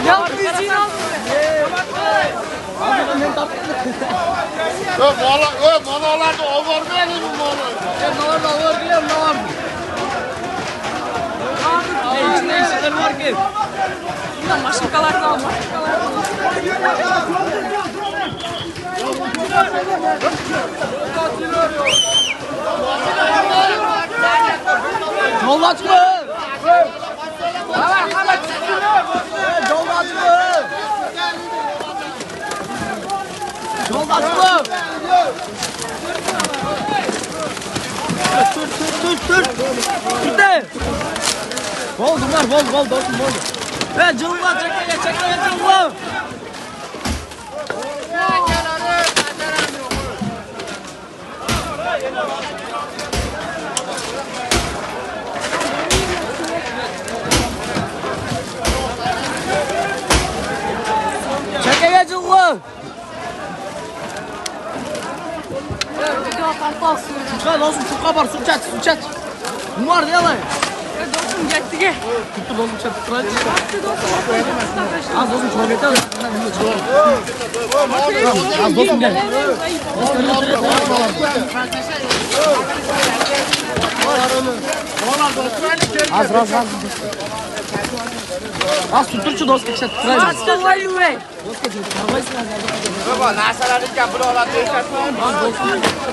Ya müziğini al. Manalarda o var mı yani bu malı? Ne var biliyor musun? Ne var? İçinde işler var ki. Bundan maşıkalar da var. Yol açma. Yol açma. Yol açma. Dur. Gitti. Bol var, bol dostum bol. Ve cılva çekmeye cılva. Çekmeye cılva. Çıkar dostum çok kabar su çat. Bu var diye lan. Dostum gitti ki. Tuttu dostum çat. Az dostum çok yeter. Az dostum gel. Az. Az tuttur şu dost geçer. Az kalayım be. Dost geçer. Baba nasaları yapılı olan